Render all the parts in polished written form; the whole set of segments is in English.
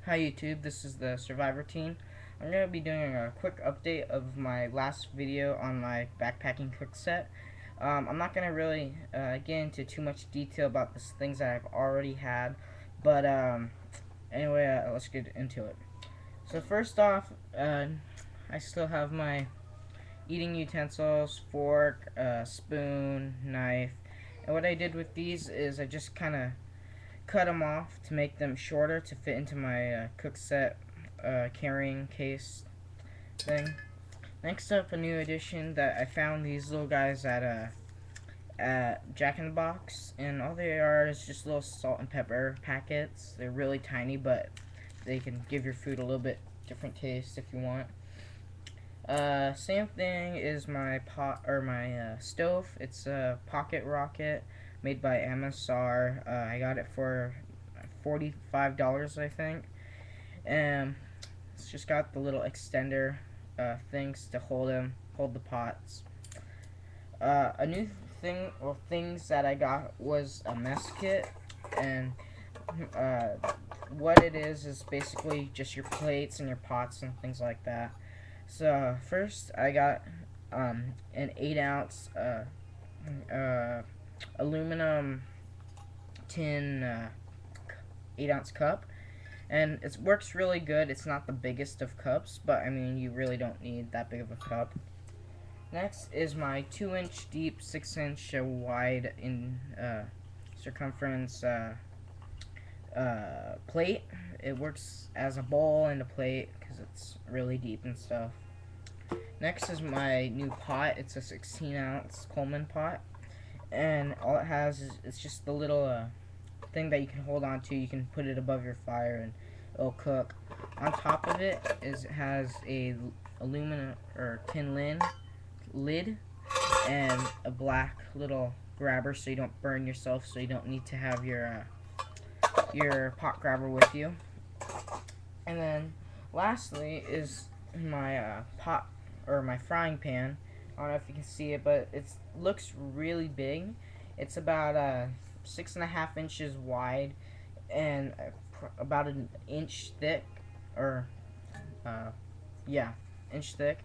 Hi YouTube, this is the Survivor Team. I'm going to be doing a quick update of my last video on my backpacking cook set. I'm not going to really get into too much detail about the things that I've already had, but anyway, let's get into it. So first off, I still have my eating utensils, fork, spoon, knife, and what I did with these is I just kind of cut them off to make them shorter to fit into my cook set carrying case thing. Next up, a new addition that I found these little guys at Jack in the Box, and all they are is just little salt and pepper packets. They're really tiny, but they can give your food a little bit different taste if you want. Same thing is my pot or my stove. It's a Pocket Rocket made by MSR. I got it for $45, I think. And it's just got the little extender things to hold the pots. A new thing, or things that I got was a mess kit, and what it is basically just your plates and your pots and things like that. So first I got an 8-ounce aluminum tin 8-ounce cup, and it works really good. It's not the biggest of cups, but I mean, you really don't need that big of a cup. Next is my 2-inch deep, 6-inch wide in circumference plate. It works as a bowl and a plate because it's really deep and stuff. Next is my new pot. It's a 16-ounce Coleman pot, and all it has is it's just the little thing that you can hold on to. You can put it above your fire and it'll cook. On top of it has a aluminum or tin lid and a black little grabber so you don't burn yourself, so you don't need to have your pot grabber with you. And then lastly is my pot or my frying pan. I don't know if you can see it, but it looks really big. It's about 6.5 inches wide and about an inch thick, or yeah, inch thick.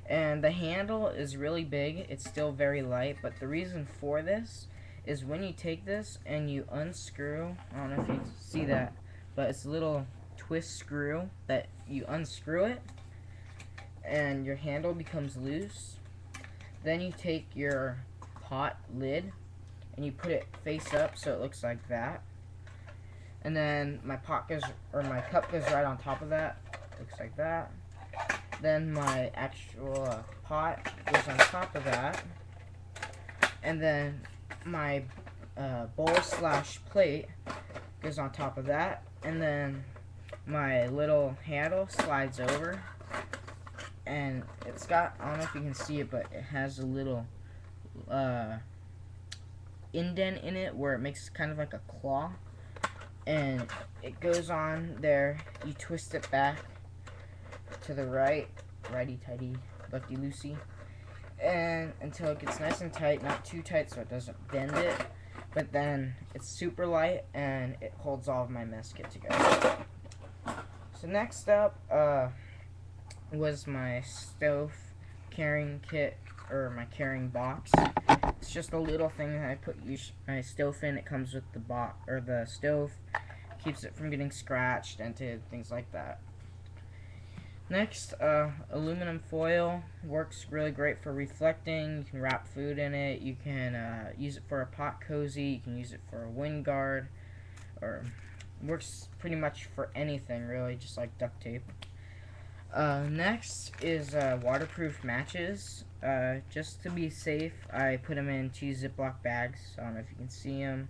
And the handle is really big. It's still very light, but the reason for this is when you take this and you unscrew, I don't know if you see that, but it's a little twist screw that you unscrew it and your handle becomes loose. Then you take your pot lid and you put it face up so it looks like that. And then my cup goes right on top of that. Looks like that. Then my actual pot goes on top of that. And then my bowl slash plate goes on top of that. And then my little handle slides over. And it's got, I don't know if you can see it, but it has a little indent in it where it makes kind of like a claw. And it goes on there. You twist it back to the right, righty-tighty, lefty-loosey, and until it gets nice and tight, not too tight so it doesn't bend it, but then it's super light and it holds all of my mess kit together. So next up was my stove carrying kit, or my carrying box. It's just a little thing that I put my stove in. It comes with the box, or the stove, keeps it from getting scratched, dented, things like that. Next, aluminum foil works really great for reflecting. You can wrap food in it. You can use it for a pot cozy. You can use it for a wind guard, or works pretty much for anything really, just like duct tape. Next is waterproof matches. Just to be safe, I put them in 2 Ziploc bags. I don't know if you can see them.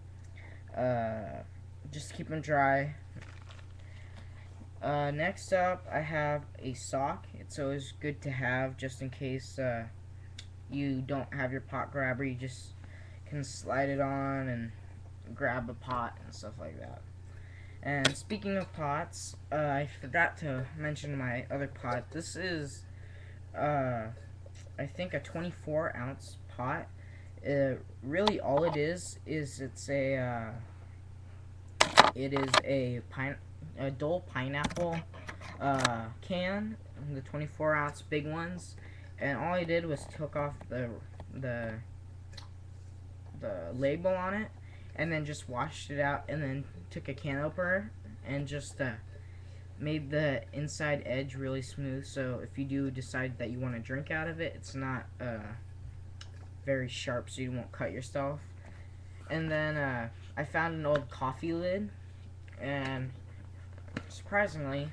Just to keep them dry. Next up, I have a sock. It's always good to have just in case you don't have your pot grabber. You just can slide it on and grab a pot and stuff like that. And speaking of pots, I forgot to mention my other pot. This is, I think, a 24-ounce pot. Really, all it is it's a a Dole pineapple can, the 24-ounce big ones, and all I did was took off the label on it, and then just washed it out, and then took a can opener and just made the inside edge really smooth. So if you do decide that you want to drink out of it, it's not very sharp, so you won't cut yourself. And then I found an old coffee lid, and surprisingly,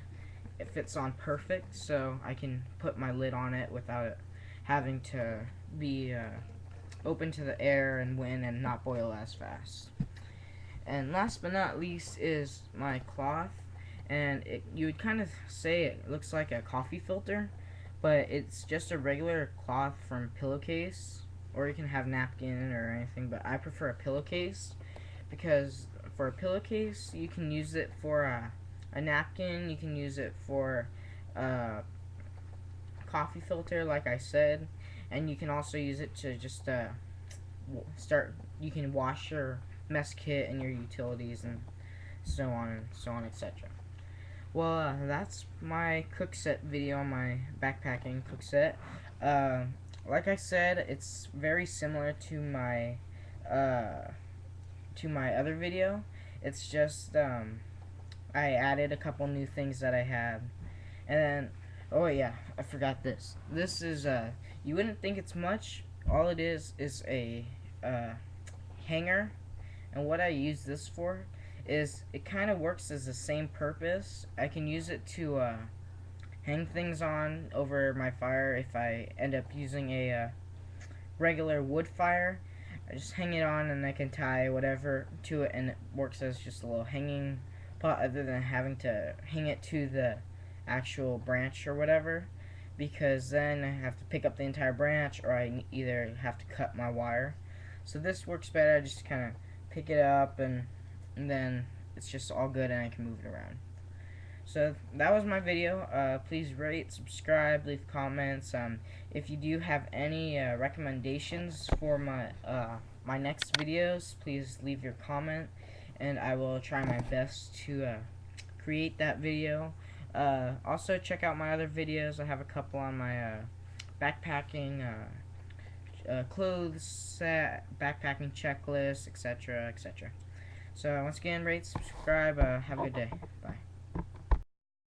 it fits on perfect, so I can put my lid on it without it having to be open to the air and wind and not boil as fast. And last but not least is my cloth, and you would kind of say it looks like a coffee filter, but it's just a regular cloth from pillowcase, or you can have napkin or anything, but I prefer a pillowcase, because for a pillowcase you can use it for a napkin, you can use it for a coffee filter like I said, and you can also use it to just you can wash your mess kit and your utilities and so on, etc. Well, that's my cook set video on my backpacking cook set. Like I said, it's very similar to my other video. It's just I added a couple new things that I had, and then oh yeah, I forgot this. This is you wouldn't think it's much. All it is a hanger, and what I use this for is it kind of works as the same purpose. I can use it to hang things on over my fire if I end up using a regular wood fire. I just hang it on and I can tie whatever to it, and it works as just a little hanging pot other than having to hang it to the actual branch or whatever, because then I have to pick up the entire branch or I either have to cut my wire. So this works better. I just kind of pick it up and then it's just all good and I can move it around. So that was my video. Please rate, subscribe, leave comments. If you do have any recommendations for my next videos, please leave your comment, and I will try my best to create that video. Also, check out my other videos. I have a couple on my backpacking clothes set, backpacking checklist, etc., etc. So once again, rate, subscribe. Have a good day. Bye.